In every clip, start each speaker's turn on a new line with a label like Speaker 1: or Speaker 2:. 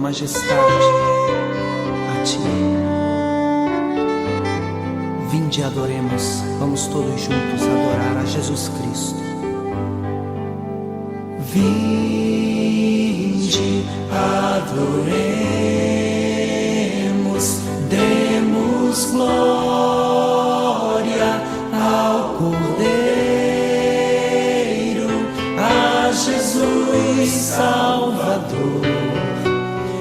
Speaker 1: majestade a Ti. Vinde e adoremos, vamos todos juntos adorar a Jesus Cristo. Vinde, adoremos, demos glória ao Cordeiro, a Jesus Salvador,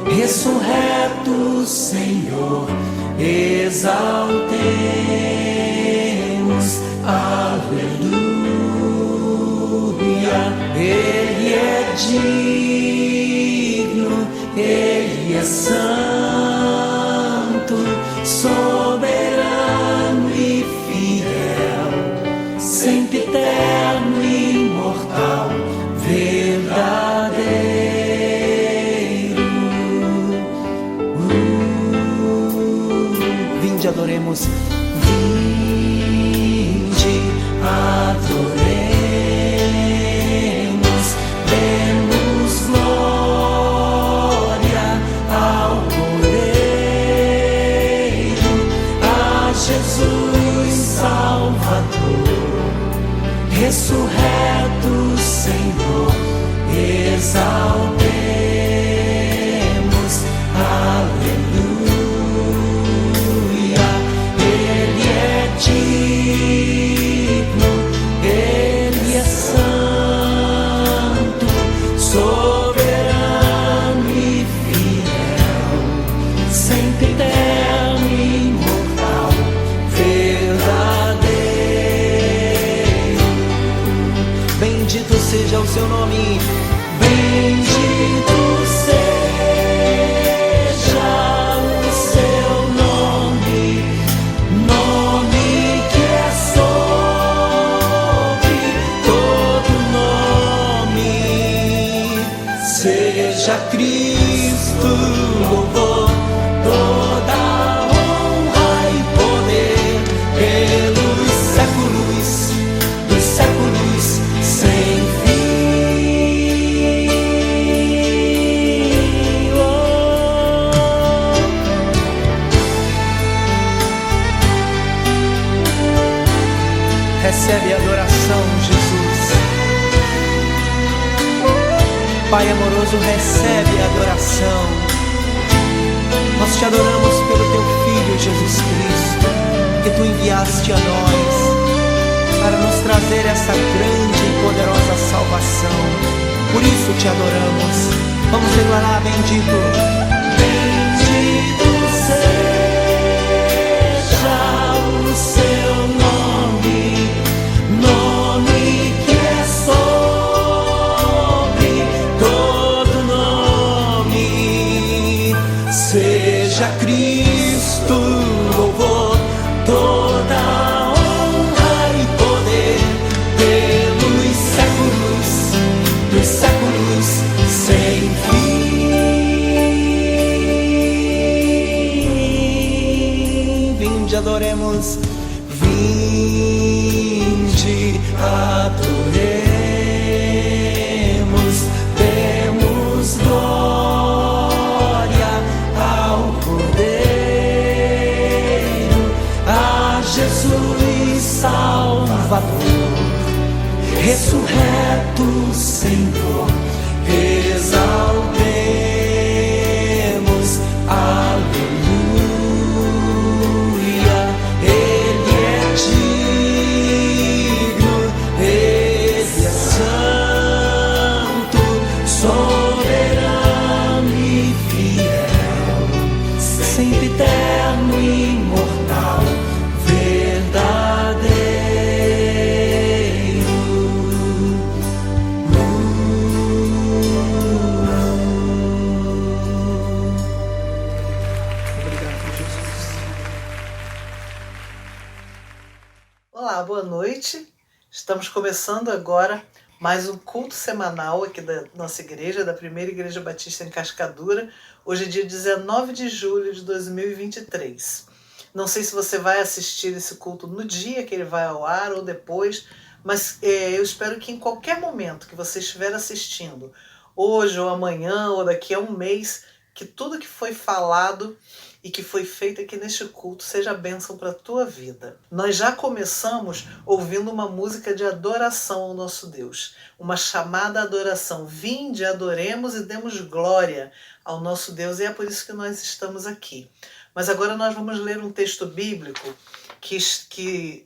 Speaker 1: ressurreto Senhor, exaltemos, aleluia. Ele é digno, Ele é santo, soberano e fiel, sempre eterno e imortal, verdadeiro. Vinde, adoremos. Vinde, adoremos. Ressurreto Senhor, exaltemos, aleluia. Ele é digno, Ele é santo, soberano e fiel, sempre eterno e imortal, verdadeiro. Bendito seja o seu nome, bendito seja o seu nome, nome que é sobre todo nome. Seja Cristo louvor, toda honra e poder pelos séculos dos séculos, sem fim. Oh. Recebe a adoração, Jesus. Pai amoroso, recebe a adoração. Nós te adoramos pelo teu Filho Jesus Cristo, que tu enviaste a nós para nos trazer essa grande e poderosa salvação. Por isso te adoramos. Vamos declarar: bendito, bendito seja o seu nome, nome que é sobre todo nome. Seja Cristo louvor, toda dos séculos, sem fim. Vinde, adoremos. Vinde, adoremos, demos glória ao Cordeiro, a Jesus Salvador, ressurreto Senhor, exaltemos, aleluia. Ele é digno, Ele é santo, soberano e fiel, sempre eterno e imortal, verdadeiro.
Speaker 2: Olá, boa noite. Estamos começando agora mais um culto semanal aqui da nossa igreja, da Primeira Igreja Batista em Cascadura. Hoje é dia 19 de julho de 2023. Não sei se você vai assistir esse culto no dia que ele vai ao ar ou depois, mas eu espero que em qualquer momento que você estiver assistindo, hoje ou amanhã ou daqui a um mês, que tudo que foi falado e que foi feito aqui neste culto seja bênção para a tua vida. Nós já começamos ouvindo uma música de adoração ao nosso Deus, uma chamada adoração. Vinde, adoremos e demos glória ao nosso Deus, e é por isso que nós estamos aqui. Mas agora nós vamos ler um texto bíblico que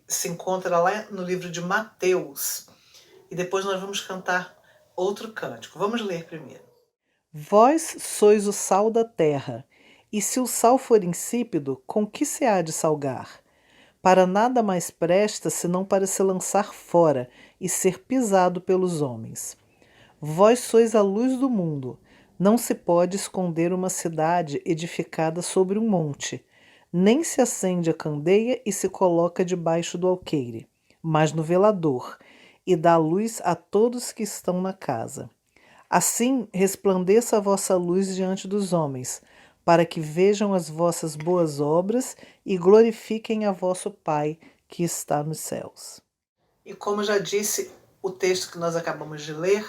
Speaker 2: se encontra lá no livro de Mateus, e depois nós vamos cantar outro cântico. Vamos ler primeiro. Vós sois o sal da terra, e se o sal for insípido, com que se há de salgar? Para nada mais presta, senão para se lançar fora e ser pisado pelos homens. Vós sois a luz do mundo. Não se pode esconder uma cidade edificada sobre um monte, nem se acende a candeia e se coloca debaixo do alqueire, mas no velador, e dá luz a todos que estão na casa. Assim resplandeça a vossa luz diante dos homens, para que vejam as vossas boas obras e glorifiquem a vosso Pai que está nos céus. E como já disse o texto que nós acabamos de ler,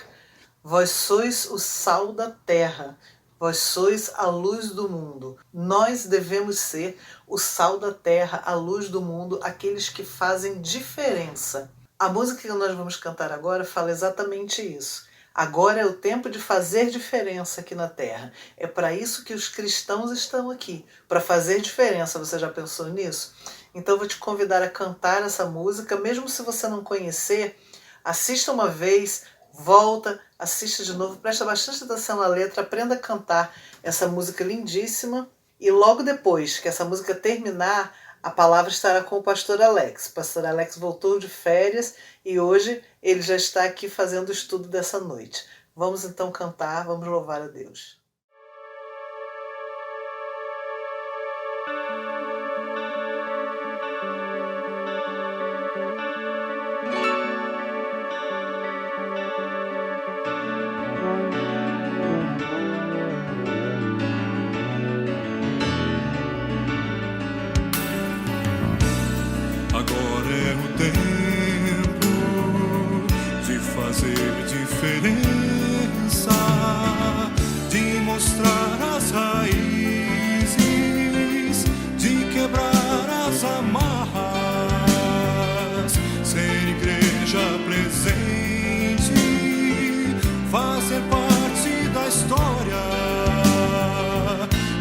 Speaker 2: vós sois o sal da terra, vós sois a luz do mundo. Nós devemos ser o sal da terra, a luz do mundo, aqueles que fazem diferença. A música que nós vamos cantar agora fala exatamente isso. Agora é o tempo de fazer diferença aqui na Terra. É para isso que os cristãos estão aqui, para fazer diferença. Você já pensou nisso? Então eu vou te convidar a cantar essa música, mesmo se você não conhecer, assista uma vez, volta, assista de novo, presta bastante atenção na letra, aprenda a cantar essa música lindíssima, e logo depois que essa música terminar, a palavra estará com o pastor Alex. O pastor Alex voltou de férias e hoje ele já está aqui fazendo o estudo dessa noite. Vamos então cantar, vamos louvar a Deus.
Speaker 3: Diferença de mostrar as raízes, de quebrar as amarras, ser igreja presente, fazer parte da história,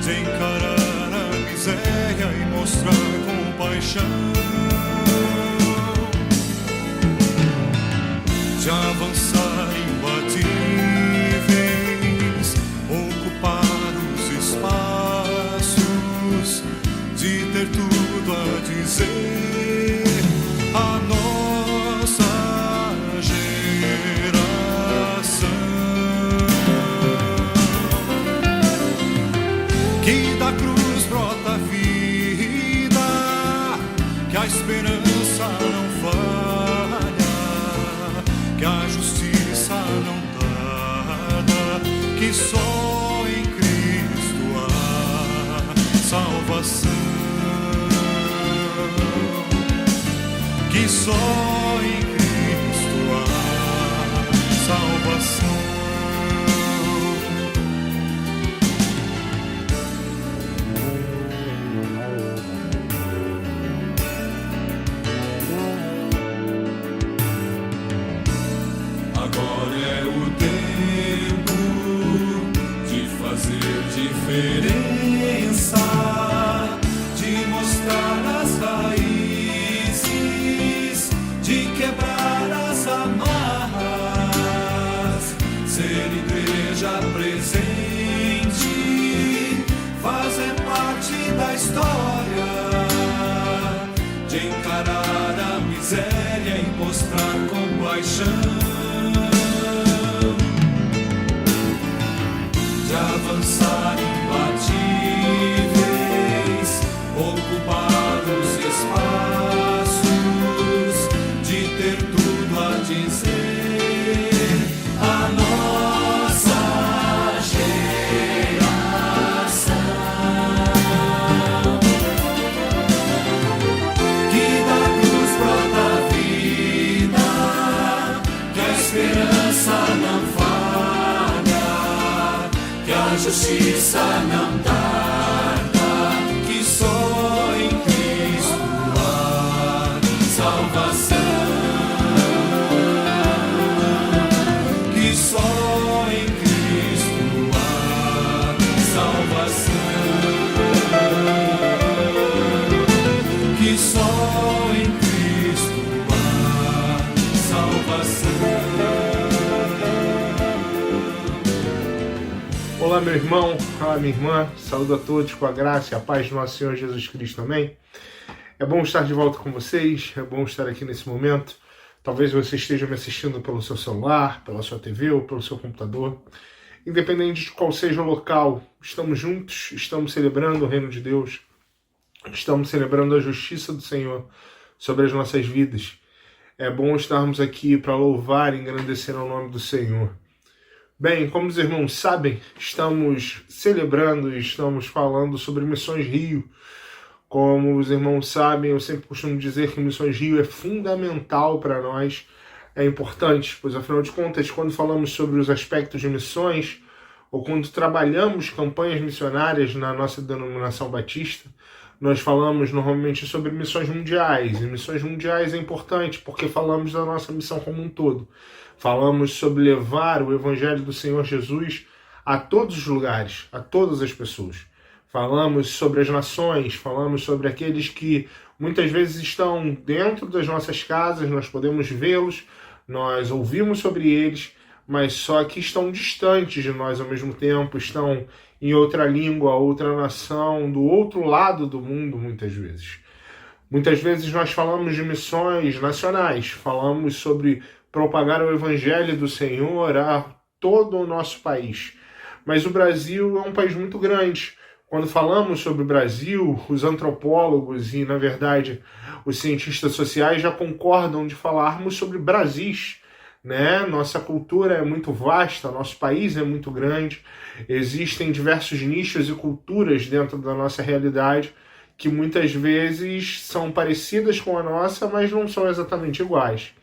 Speaker 3: de encarar a miséria e mostrar compaixão, de avançar imbatíveis, ocupar os espaços, de ter tudo a dizer a nossa geração. Que da cruz brota a vida, que a esperança não falha, que a justiça não tarda, que só em Cristo há salvação, que só em Cristo há salvação. Agora é o tempo de fazer diferença, de mostrar as raízes, de quebrar as amarras, ser igreja presente, fazer parte da história, de encarar a miséria e mostrar compaixão, de avançar imbatíveis, ocupar os espaços, de ter tudo a dizer a nossa geração. Que da cruz brota a vida, que a esperança não falha, que a a justiça não tarda, que só em Cristo há salvação, que só em Cristo há salvação, que só em Cristo há salvação.
Speaker 4: Olá, meu irmão, olá, minha irmã, saúdo a todos com a graça e a paz do nosso Senhor Jesus Cristo, amém? É bom estar de volta com vocês, é bom estar aqui nesse momento. Talvez você esteja me assistindo pelo seu celular, pela sua TV ou pelo seu computador. Independente de qual seja o local, estamos juntos, estamos celebrando o reino de Deus, estamos celebrando a justiça do Senhor sobre as nossas vidas. É bom estarmos aqui para louvar e engrandecer o nome do Senhor. Bem, como os irmãos sabem, estamos celebrando e estamos falando sobre Missões Rio. Como os irmãos sabem, eu sempre costumo dizer que Missões Rio é fundamental para nós, é importante, pois afinal de contas, quando falamos sobre os aspectos de missões, ou quando trabalhamos campanhas missionárias na nossa denominação batista, nós falamos normalmente sobre missões mundiais, e missões mundiais é importante porque falamos da nossa missão como um todo. Falamos sobre levar o Evangelho do Senhor Jesus a todos os lugares, a todas as pessoas. Falamos sobre as nações, falamos sobre aqueles que muitas vezes estão dentro das nossas casas, nós podemos vê-los, nós ouvimos sobre eles, mas só que estão distantes de nós ao mesmo tempo, estão em outra língua, outra nação, do outro lado do mundo, muitas vezes. Muitas vezes nós falamos de missões nacionais, falamos sobre propagar o Evangelho do Senhor a todo o nosso país. Mas o Brasil é um país muito grande. Quando falamos sobre o Brasil, os antropólogos e, na verdade, os cientistas sociais já concordam de falarmos sobre Brasis, né? Nossa cultura é muito vasta, nosso país é muito grande, existem diversos nichos e culturas dentro da nossa realidade que muitas vezes são parecidas com a nossa, mas não são exatamente iguais.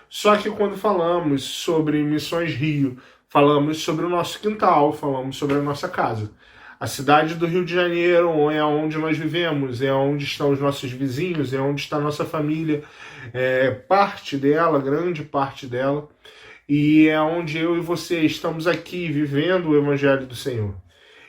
Speaker 4: Só que quando falamos sobre Missões Rio, falamos sobre o nosso quintal, falamos sobre a nossa casa. A cidade do Rio de Janeiro é onde nós vivemos, é onde estão os nossos vizinhos, é onde está a nossa família, parte dela, grande parte dela, e é onde eu e você estamos aqui vivendo o Evangelho do Senhor.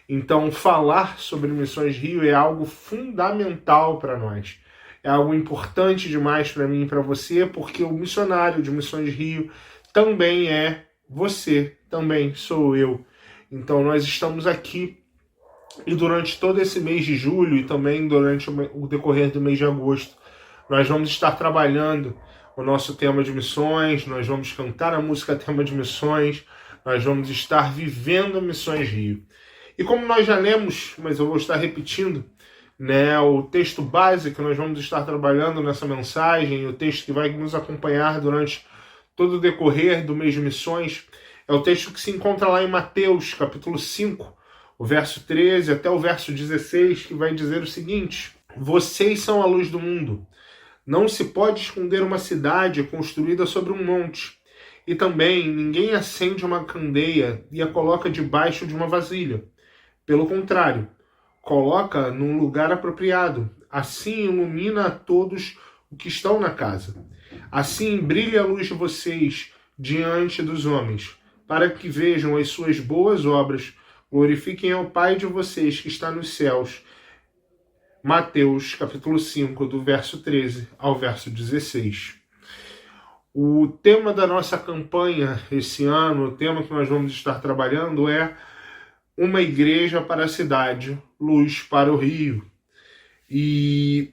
Speaker 4: Então, falar sobre Missões Rio é algo fundamental para nós. É algo importante demais para mim e para você, porque o missionário de Missões Rio também é você, também sou eu. Então nós estamos aqui e durante todo esse mês de julho e também durante o decorrer do mês de agosto, nós vamos estar trabalhando o nosso tema de missões, nós vamos cantar a música tema de missões, nós vamos estar vivendo Missões Rio. E como nós já lemos, mas eu vou estar repetindo, né, o texto base que nós vamos estar trabalhando nessa mensagem, o texto que vai nos acompanhar durante todo o decorrer do mês de missões, é o texto que se encontra lá em Mateus, capítulo 5, o verso 13 até o verso 16, que vai dizer o seguinte: vocês são a luz do mundo. Não se pode esconder uma cidade construída sobre um monte. E também ninguém acende uma candeia e a coloca debaixo de uma vasilha. Pelo contrário, coloca num lugar apropriado. Assim ilumina a todos os que estão na casa. Assim brilhe a luz de vocês diante dos homens, para que vejam as suas boas obras, glorifiquem ao Pai de vocês que está nos céus. Mateus, capítulo 5, do verso 13 ao verso 16. O tema da nossa campanha esse ano, o tema que nós vamos estar trabalhando é Uma Igreja para a Cidade, Luz para o Rio. E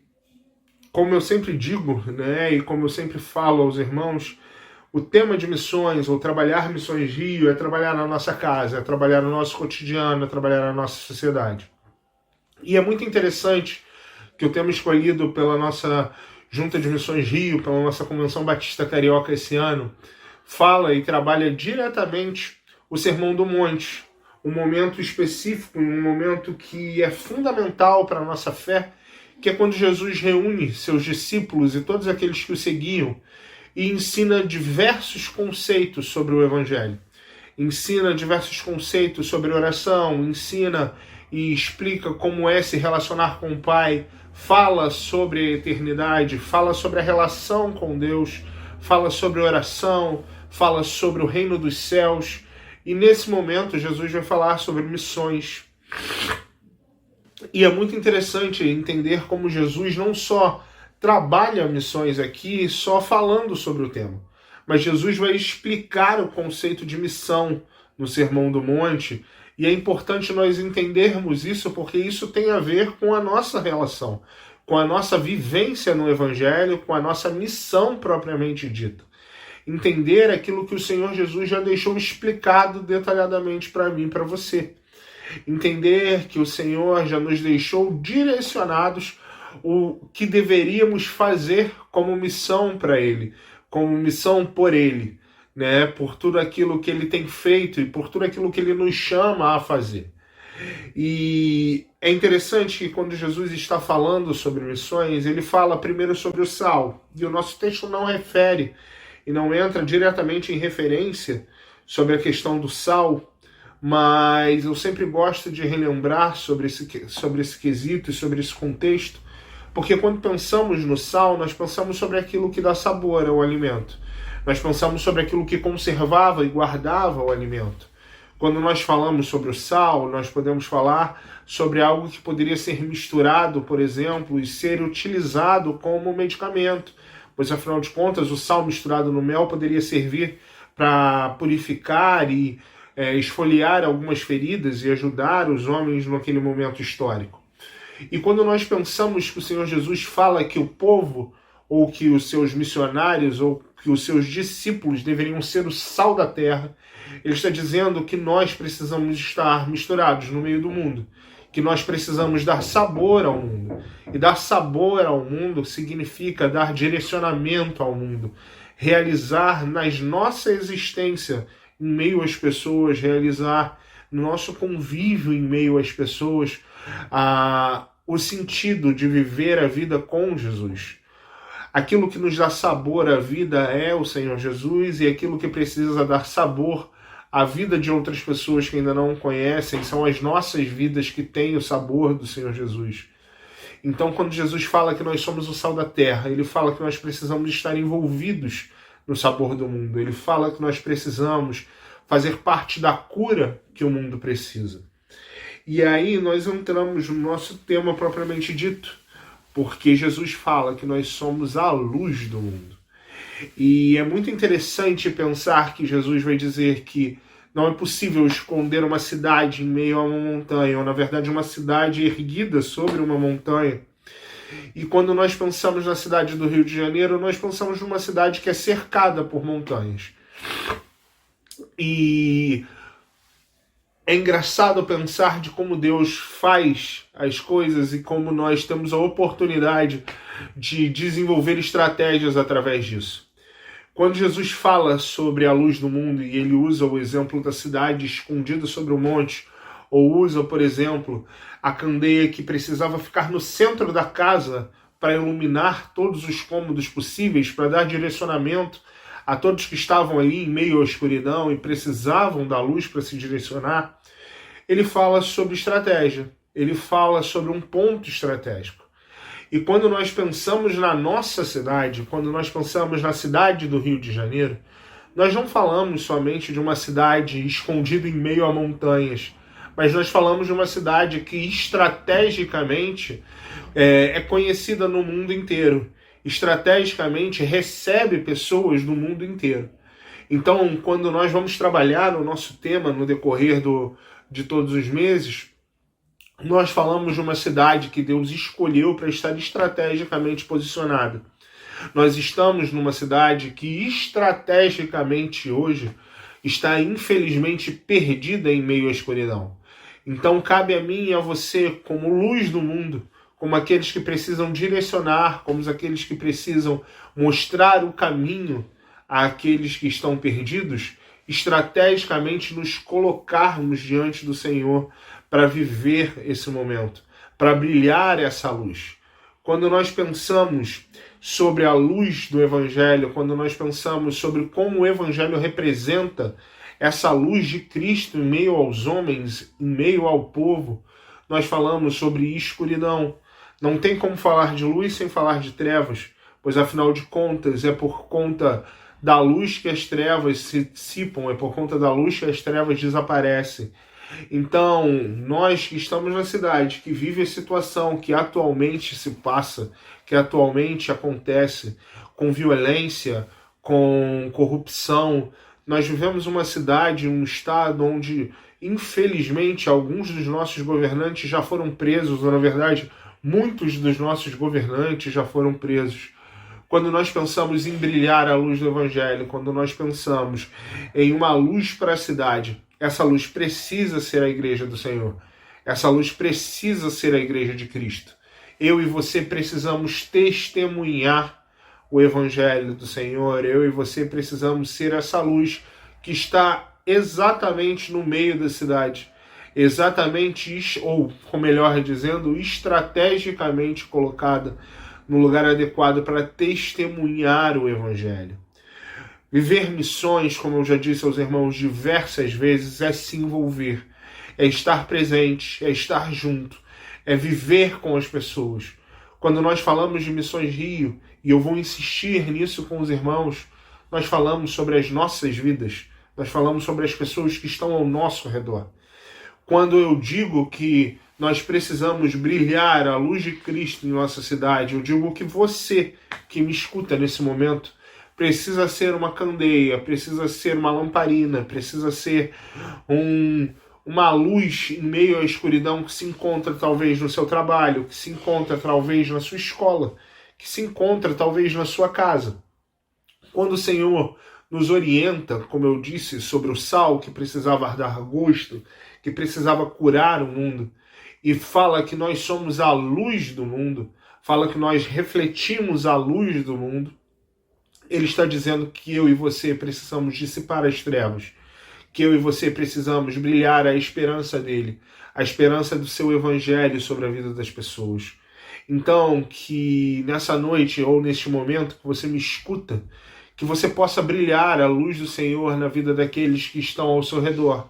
Speaker 4: como eu sempre digo, né, e como eu sempre falo aos irmãos, o tema de missões, ou trabalhar Missões Rio, é trabalhar na nossa casa, é trabalhar no nosso cotidiano, é trabalhar na nossa sociedade. E é muito interessante que o tema escolhido pela nossa Junta de Missões Rio, pela nossa Convenção Batista Carioca esse ano, fala e trabalha diretamente o Sermão do Monte, um momento específico, um momento que é fundamental para a nossa fé, que é quando Jesus reúne seus discípulos e todos aqueles que o seguiam e ensina diversos conceitos sobre o Evangelho. ensina diversos conceitos sobre oração, ensina e explica como é se relacionar com o Pai, fala sobre a eternidade, fala sobre a relação com Deus, fala sobre oração, fala sobre o reino dos céus. E nesse momento Jesus vai falar sobre missões. E é muito interessante entender como Jesus não só trabalha missões aqui, só falando sobre o tema, mas Jesus vai explicar o conceito de missão no Sermão do Monte. E é importante nós entendermos isso, porque isso tem a ver com a nossa relação, com a nossa vivência no Evangelho, com a nossa missão propriamente dita. Entender aquilo que o Senhor Jesus já deixou explicado detalhadamente para mim e para você. Entender que o Senhor já nos deixou direcionados o que deveríamos fazer como missão para Ele, como missão por Ele, né? Por tudo aquilo que Ele tem feito e por tudo aquilo que Ele nos chama a fazer. E é interessante que quando Jesus está falando sobre missões, Ele fala primeiro sobre o sal. E o nosso texto não refere e não entra diretamente em referência sobre a questão do sal, mas eu sempre gosto de relembrar sobre esse quesito e sobre esse contexto, porque quando pensamos no sal, nós pensamos sobre aquilo que dá sabor ao alimento. Nós pensamos sobre aquilo que conservava e guardava o alimento. Quando nós falamos sobre o sal, nós podemos falar sobre algo que poderia ser misturado, por exemplo, e ser utilizado como medicamento. Pois, afinal de contas, o sal misturado no mel poderia servir para purificar e esfoliar algumas feridas e ajudar os homens naquele momento histórico. E quando nós pensamos que o Senhor Jesus fala que o povo, ou que os seus missionários, ou que os seus discípulos deveriam ser o sal da terra, ele está dizendo que nós precisamos estar misturados no meio do mundo, que nós precisamos dar sabor ao mundo. E dar sabor ao mundo significa dar direcionamento ao mundo, realizar na nossa existência em meio às pessoas, realizar no nosso convívio em meio às pessoas o sentido de viver a vida com Jesus. Aquilo que nos dá sabor à vida é o Senhor Jesus, e aquilo que precisa dar sabor à vida de outras pessoas que ainda não o conhecem são as nossas vidas que têm o sabor do Senhor Jesus. Então, quando Jesus fala que nós somos o sal da terra, ele fala que nós precisamos estar envolvidos no sabor do mundo. Ele fala que nós precisamos fazer parte da cura que o mundo precisa. E aí nós entramos no nosso tema propriamente dito, porque Jesus fala que nós somos a luz do mundo. E é muito interessante pensar que Jesus vai dizer que não é possível esconder uma cidade em meio a uma montanha, ou na verdade uma cidade erguida sobre uma montanha. E quando nós pensamos na cidade do Rio de Janeiro, nós pensamos numa cidade que é cercada por montanhas. E é engraçado pensar de como Deus faz as coisas e como nós temos a oportunidade de desenvolver estratégias através disso. Quando Jesus fala sobre a luz do mundo e ele usa o exemplo da cidade escondida sobre o monte, ou usa, por exemplo, a candeia que precisava ficar no centro da casa para iluminar todos os cômodos possíveis, para dar direcionamento a todos que estavam ali em meio à escuridão e precisavam da luz para se direcionar, ele fala sobre estratégia, ele fala sobre um ponto estratégico. E quando nós pensamos na nossa cidade, quando nós pensamos na cidade do Rio de Janeiro, nós não falamos somente de uma cidade escondida em meio a montanhas, mas nós falamos de uma cidade que estrategicamente é conhecida no mundo inteiro. Estrategicamente recebe pessoas do mundo inteiro. Então, quando nós vamos trabalhar o nosso tema no decorrer de todos os meses, nós falamos de uma cidade que Deus escolheu para estar estrategicamente posicionada. Nós estamos numa cidade que estrategicamente hoje está infelizmente perdida em meio à escuridão. Então cabe a mim e a você, como luz do mundo, como aqueles que precisam direcionar, como aqueles que precisam mostrar o caminho àqueles que estão perdidos, estrategicamente nos colocarmos diante do Senhor para viver esse momento, para brilhar essa luz. Quando nós pensamos sobre a luz do Evangelho, quando nós pensamos sobre como o Evangelho representa essa luz de Cristo em meio aos homens, em meio ao povo. Nós falamos sobre escuridão. Não tem como falar de luz sem falar de trevas, pois afinal de contas é por conta da luz que as trevas se dissipam, é por conta da luz que as trevas desaparecem. Então, nós que estamos na cidade, que vive a situação que atualmente se passa, que atualmente acontece, com violência, com corrupção, nós vivemos uma cidade, um estado onde, infelizmente, alguns dos nossos governantes já foram presos, ou, na verdade, muitos dos nossos governantes já foram presos. Quando nós pensamos em brilhar a luz do Evangelho, quando nós pensamos em uma luz para a cidade, essa luz precisa ser a igreja do Senhor. Essa luz precisa ser a igreja de Cristo. Eu e você precisamos testemunhar o Evangelho do Senhor. Eu e você precisamos ser essa luz que está exatamente no meio da cidade. Exatamente, ou melhor dizendo, estrategicamente colocada no lugar adequado para testemunhar o Evangelho. Viver missões, como eu já disse aos irmãos diversas vezes, é se envolver, é estar presente, é estar junto, é viver com as pessoas. Quando nós falamos de Missões Rio, e eu vou insistir nisso com os irmãos, nós falamos sobre as nossas vidas, nós falamos sobre as pessoas que estão ao nosso redor. Quando eu digo que nós precisamos brilhar a luz de Cristo em nossa cidade, eu digo que você que me escuta nesse momento precisa ser uma candeia, precisa ser uma lamparina, precisa ser uma luz em meio à escuridão que se encontra talvez no seu trabalho, que se encontra talvez na sua escola, que se encontra talvez na sua casa. Quando o Senhor nos orienta, como eu disse, sobre o sal que precisava dar gosto, que precisava curar o mundo, e fala que nós somos a luz do mundo, fala que nós refletimos a luz do mundo, ele está dizendo que eu e você precisamos dissipar as trevas, que eu e você precisamos brilhar a esperança dele, a esperança do seu evangelho sobre a vida das pessoas. Então, que nessa noite ou neste momento que você me escuta, que você possa brilhar a luz do Senhor na vida daqueles que estão ao seu redor,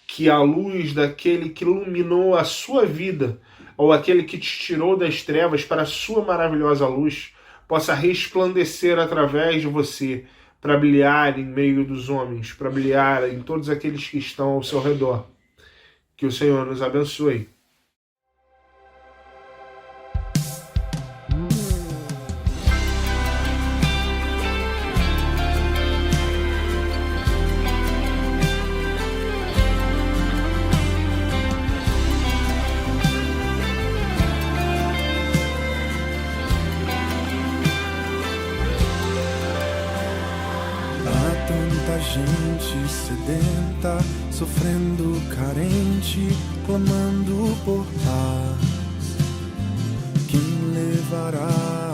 Speaker 4: que a luz daquele que iluminou a sua vida, ou aquele que te tirou das trevas para a sua maravilhosa luz, possa resplandecer através de você, para brilhar em meio dos homens, para brilhar em todos aqueles que estão ao seu redor. Que o Senhor nos abençoe.
Speaker 5: Gente sedenta, sofrendo carente, clamando por paz. Quem levará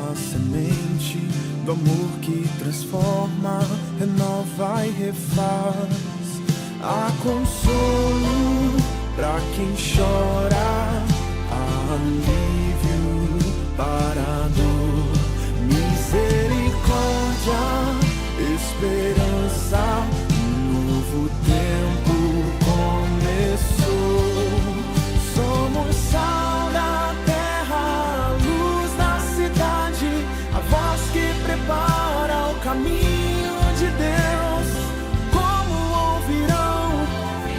Speaker 5: a semente do amor que transforma, renova e refaz? Há consolo pra quem chora, há alívio para a dor, misericórdia, esperança, novo tempo começou. Somos sal da terra, luz da cidade, a voz que prepara o caminho de Deus. Como ouvirão,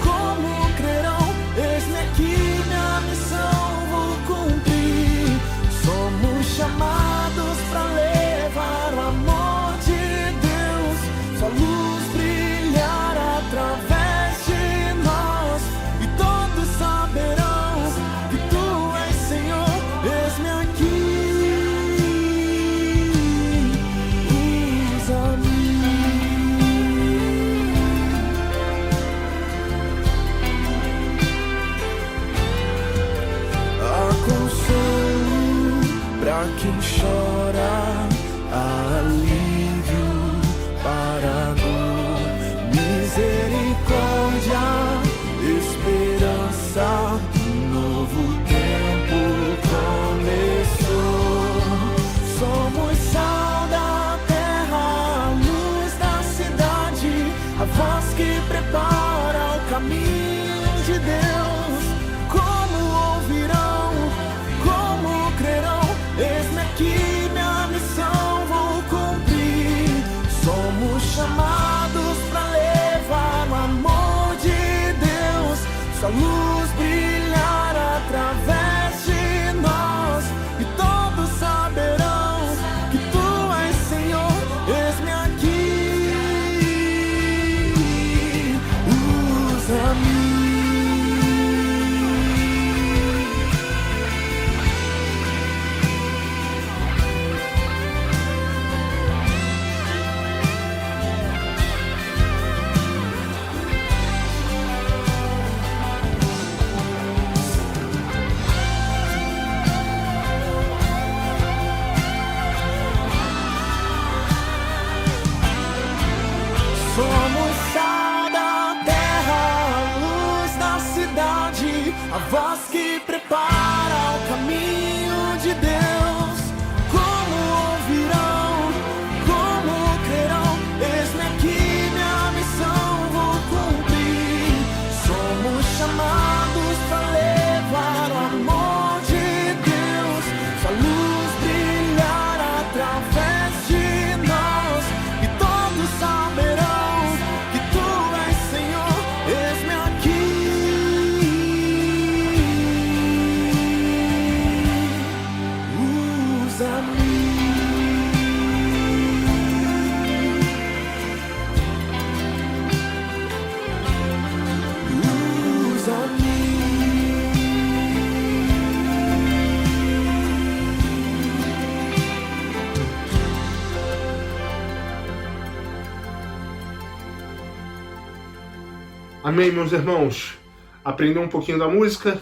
Speaker 5: como crerão, eis-me aqui, minha missão vou cumprir. Somos chamados para levar o amor de Deus, sua luz brilhar através de nós, e todos saberão que tu és Senhor. Eis-me aqui, usa-me. Há consolo pra quem chora, há alívio para a dor, misericórdia, esperança, novo tempo começou. Somos sal da terra, luz da cidade, a voz que prepara de Deus. Como ouvirão, como crerão? Eis-me aqui, minha missão vou cumprir. Somos chamados para levar o amor de Deus, sua luz brilhar através de nós, e todos saberão que tu és Senhor. Eis-me aqui, usa-me. Somos sal da terra, a luz da cidade, a voz que prepara o caminho de Deus. Como ouvirão, como crerão? Eis-me aqui, minha missão vou cumprir. Somos chamados para levar o amor de Deus, sua luz brilhar através de nós, e todos saberão que tu és Senhor. Eis-me aqui, usa-me. Usa-me.
Speaker 4: Amém, meus irmãos? Aprendeu um pouquinho da música?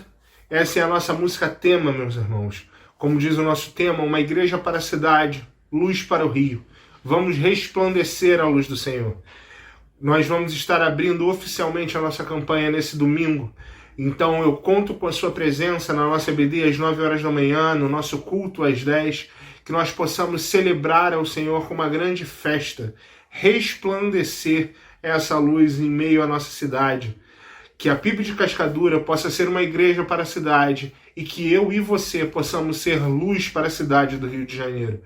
Speaker 4: Essa é a nossa música tema, meus irmãos. Como diz o nosso tema, uma igreja para a cidade, luz para o rio. Vamos resplandecer a luz do Senhor. Nós vamos estar abrindo oficialmente a nossa campanha nesse domingo. Então eu conto com a sua presença na nossa EBD às 9 horas da manhã, no nosso culto às 10, que nós possamos celebrar ao Senhor com uma grande festa, resplandecer essa luz em meio à nossa cidade. Que a PIB de Cascadura possa ser uma igreja para a cidade e que eu e você possamos ser luz para a cidade do Rio de Janeiro.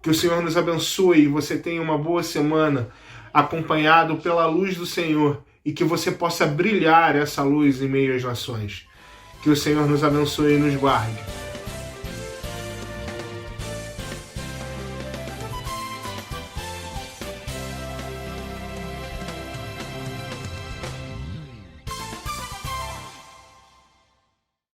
Speaker 4: Que o Senhor nos abençoe e você tenha uma boa semana acompanhado pela luz do Senhor e que você possa brilhar essa luz em meio às nações. Que o Senhor nos abençoe e nos guarde.